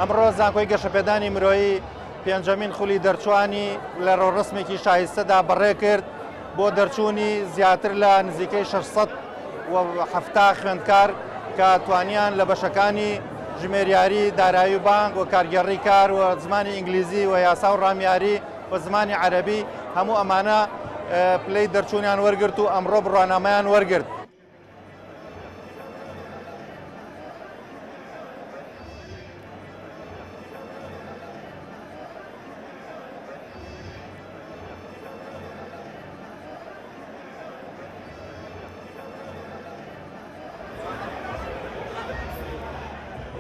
ئەمڕۆ زانکۆی گەشەپێدانی مرۆیی پێنجەمین خولی دەرچوانی لە ڕۆڕسمێکی شایستەدا بەڕێ کرد بۆ دەرچوونی زیاتر لە نزیکەی 670 خوێندکار کە توانیان لە بەشەکانی ژمێریاری دارایی و بانک و کارگەڕی کار و زمانی ئینگلیزی و یاسا و ڕامیاری و زمانی عەرەبی هەموو ئەمانە پلەی دەرچوونیان وەرگرت و ئەمڕۆ بڕوانامەیان وەرگرت.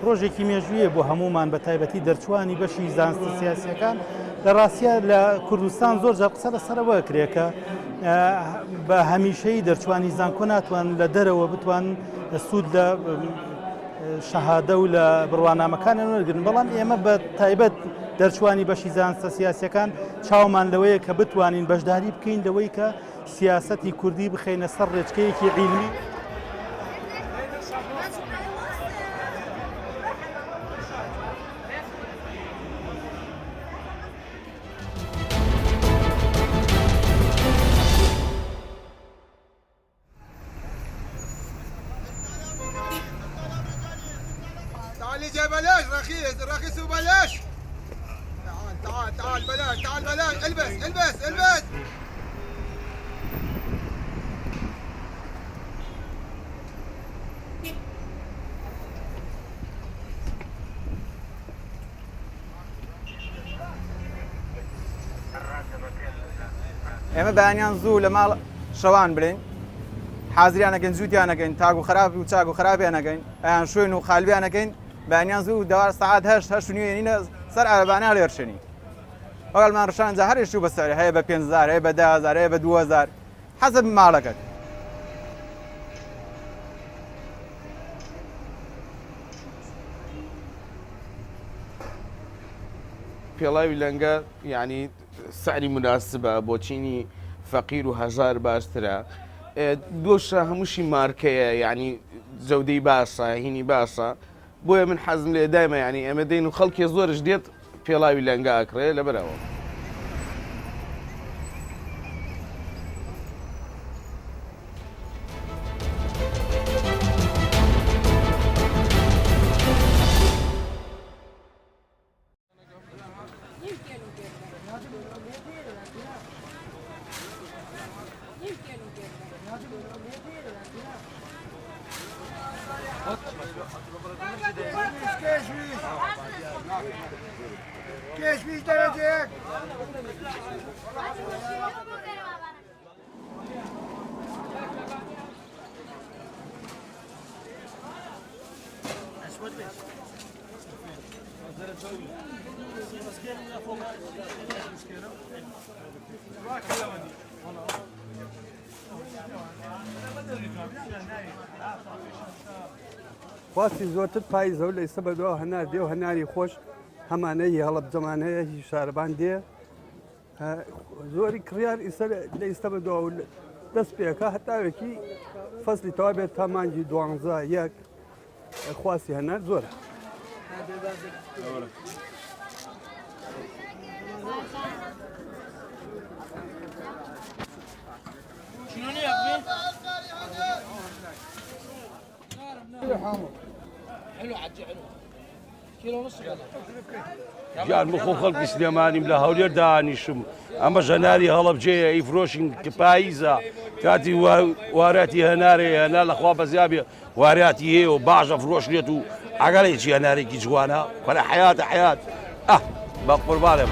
ڕۆژێکی مێژوویە بۆ هەمومان بە تایبەتی دەرچوانی بەشی زانستە سیاسیەکان لە ڕاستیە لە کوردستان زۆر جار قسە لەسەرەوە کرێکە بە هەمیشەی دەرچوانی زانکۆ ناتوان لە دەرەوە بتوان سوود لە شەهادە و لە بڕوانامەکانیان وەرگرن، بەڵام ئێمە بە تایبەت دەرچوانی بەشی زانستە سیاسیەکان چاومان لەوەیە کە بتوانین بەشداری بکەین لەوەی کە سیاسەتی کوردی بخەینە سەر ڕێچکەیەکی عیلمی. تعالي جاي بلاش رخيص رخيص وبلاش. تعال تعال تعال بلاش تعال بلاش البس البس البس. ئێمە بەیانیان زوو لە ماڵ شەوان برین، حازریانەکەین زووتیانەکەین، تاگ و خراپ و چاک و خراپیانەکەین، ئەیان شوێن و خالبیانەکەین، بەیانیان زوو دەوار سەعات هەشت و نیوێنینە سەر ئارەبانە لێرشێنی. ئەوگەڵمان ڕشانجا هەرێشت و بەسەری هەیە بە 5,000 هەیە بە 10,000 هەیە بە 2,000 حەزب ماڵەکەت. پێڵاوی لەنگە یعنی سعری مناسبە بۆ چینی فەقیر و هەژار باشترە. دۆشە هەمووشی مارکەیە، یعنی جەودەی باشە، هینی باشە، بۆیە من حەزم لێ دایمە یعنی ئێمە دەین و خەڵکی زۆرش دێت پێڵاوی لەنگە ئەکڕێ لەبەرەوە. كيش درجك؟ واسی زۆرتر پاییزە و لە ئێستا بەدەوە هەنار دێ و هەناری خۆش هەمانەی هەڵب جەمانەیە هی شارەبان دێ زۆری کڕیار لە ئێستا بەدەوە و دەست پێەکە هەتاوێکی فەسلی تەوا بێت تا مانگی 12 خواسی هەنار زۆرە. حلو عجي حلو كيلو ونص جان بخۆ خەڵکی سلێمانیم لە هەولێر دانیشم ئەمە ژەناری هەڵەبجەیە ئیفرۆشین کە پاییزە کاتی واراتی هەنارەیە هەنا لەخوا بەزیابێ واراتی هەیە و باشە فرۆشرێت و ئەگەڵێکی هەنارێکی جوانە وەرە حیاتە حیات بە قوربانێ